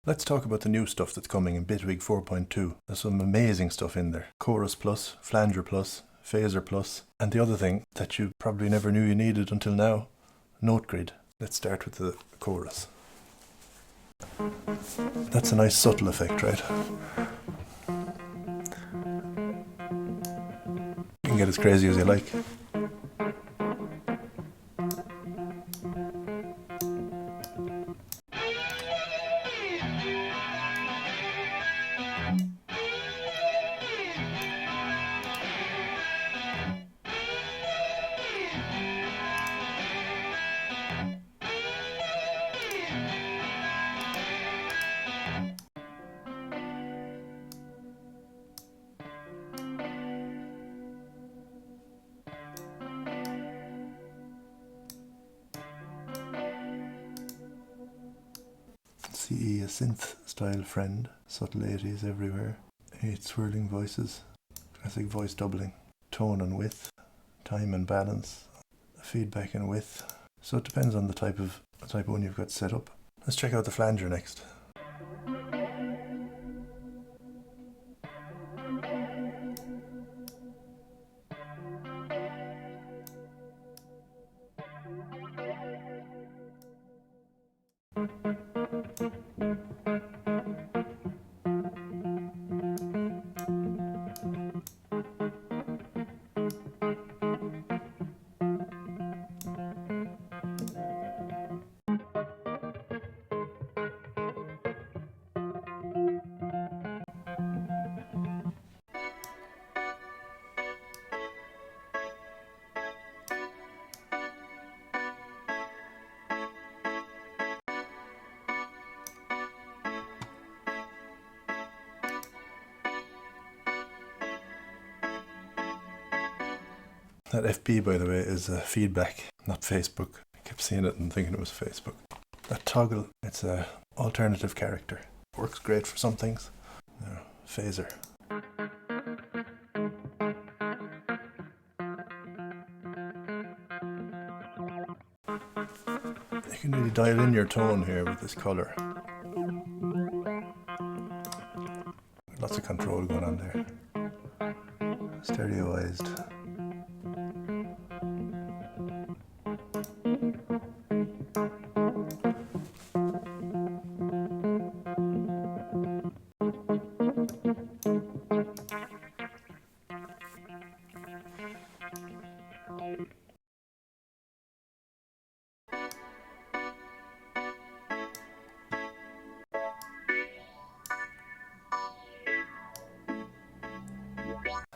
Let's talk about the new stuff that's coming in Bitwig 4.2. There's some amazing stuff in there. Chorus Plus, Flanger Plus, Phaser Plus, and the other thing that you probably never knew you needed until now, Note Grid. Let's start with the chorus. That's a nice subtle effect, right? You can get as crazy as you like. CE, a synth style friend, subtle 80s everywhere, 8 swirling voices, classic voice doubling, tone and width, time and balance, feedback and width. So it depends on the type of one you've got set up. Let's check out the flanger next. That FB, by the way, is feedback, not Facebook. I kept seeing it and thinking it was Facebook. That toggle, it's an alternative character. Works great for some things. Phaser. You can really dial in your tone here with this colour. Lots of control going on there. Stereoized.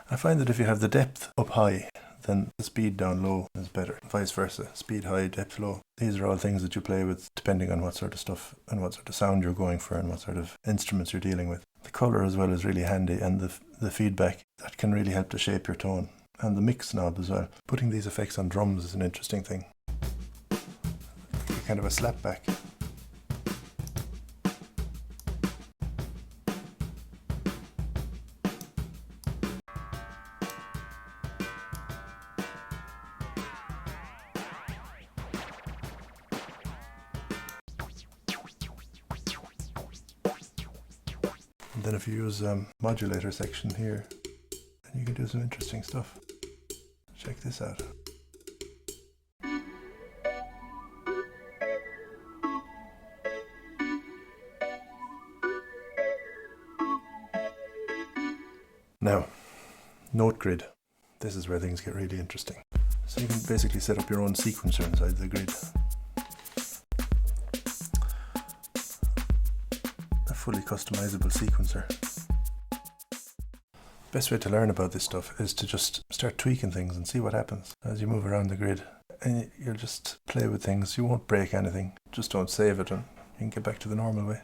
I find that if you have the depth up high, then the speed down low is better. Vice versa, speed high, depth low. These are all things that you play with depending on what sort of stuff and what sort of sound you're going for and what sort of instruments you're dealing with. The colour as well is really handy, and the feedback, that can really help to shape your tone. And the mix knob as well. Putting these effects on drums is an interesting thing. Kind of a slapback. And then if you use modulator section here, then you can do some interesting stuff. Check this out. Now, Note Grid. This is where things get really interesting. So you can basically set up your own sequencer inside the grid. A fully customizable sequencer. Best way to learn about this stuff is to just start tweaking things and see what happens as you move around the grid. And you'll just play with things. You won't break anything. Just don't save it and you can get back to the normal way.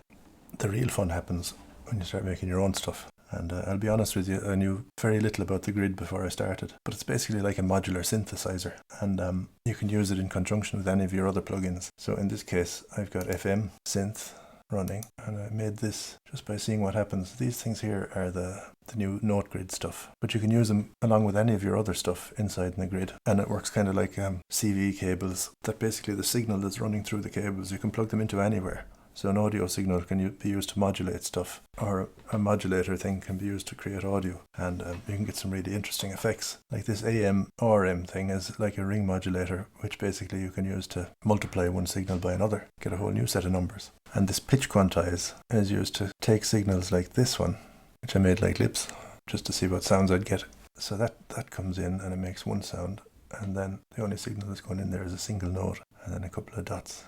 The real fun happens when you start making your own stuff. And I'll be honest with you, I knew very little about the grid before I started. But it's basically like a modular synthesizer. And you can use it in conjunction with any of your other plugins. So in this case, I've got FM, synth running. And I made this just by seeing what happens. These things here are the new Note Grid stuff. But you can use them along with any of your other stuff inside in the grid. And it works kind of like CV cables. That basically the signal that's running through the cables, you can plug them into anywhere. So an audio signal can be used to modulate stuff, or a modulator thing can be used to create audio, and you can get some really interesting effects. Like this AM RM thing is like a ring modulator, which basically you can use to multiply one signal by another, get a whole new set of numbers. And this pitch quantize is used to take signals like this one, which I made like lips, just to see what sounds I'd get. So that comes in and it makes one sound, and then the only signal that's going in there is a single note, and then a couple of dots,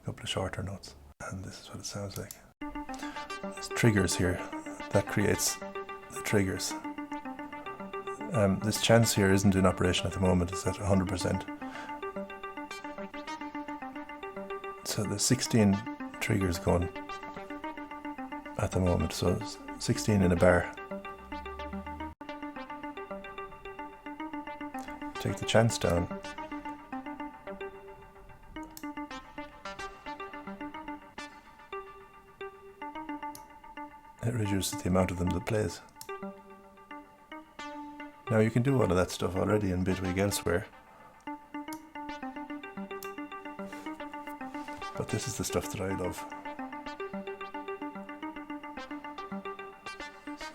a couple of shorter notes. And this is what it sounds like. There's triggers here. That creates the triggers. This chance here isn't in operation at the moment. It's at 100%. So there's 16 triggers going at the moment. So it's 16 in a bar. Take the chance down. It reduces the amount of them that plays. Now you can do all of that stuff already in Bitwig elsewhere. But this is the stuff that I love.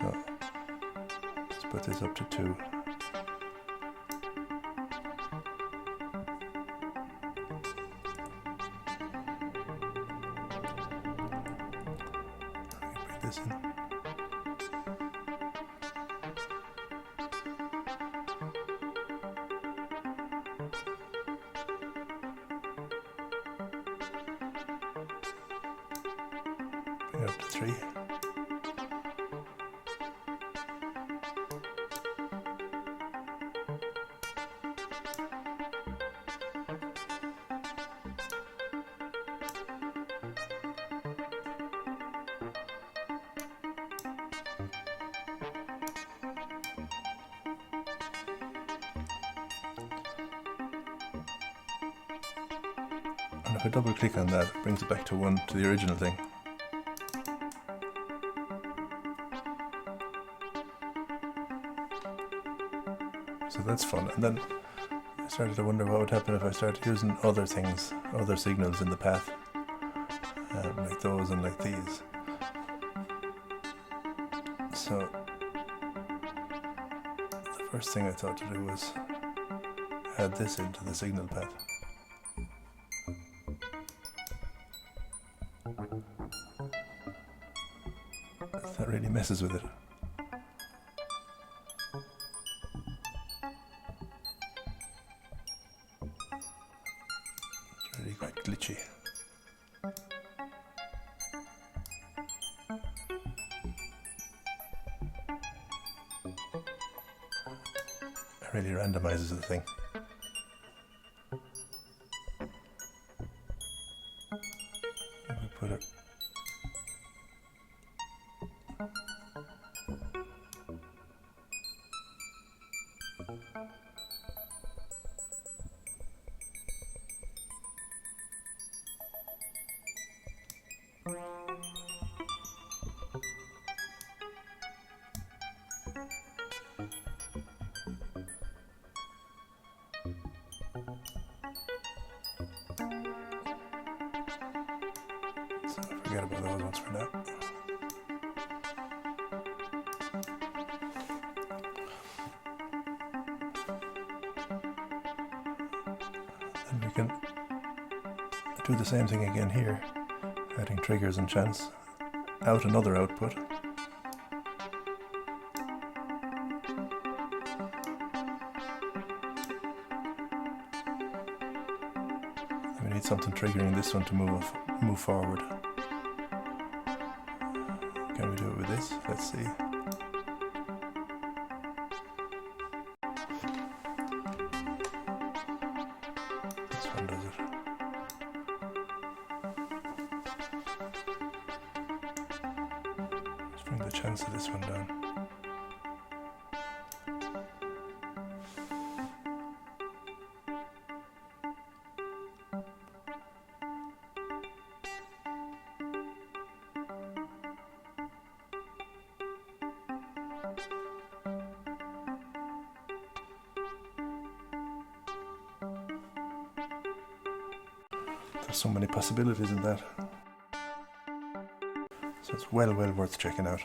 So let's put this up to 2. Bring this in. Bring it up to 3. And if I double click on that, it brings it back to 1, to the original thing. So that's fun. And then I started to wonder what would happen if I started using other things, other signals in the path, like those and like these. So the first thing I thought to do was add this into the signal path. That really messes with it. It's really quite glitchy. It really randomizes the thing. If we put it so forget about those ones for now. And we can do the same thing again here, adding triggers and chance, out another output. We need something triggering this one to move forward. Can we do it with this? Let's see. This one does it. Let's bring the chance of this one down. There's so many possibilities in that. well worth checking out.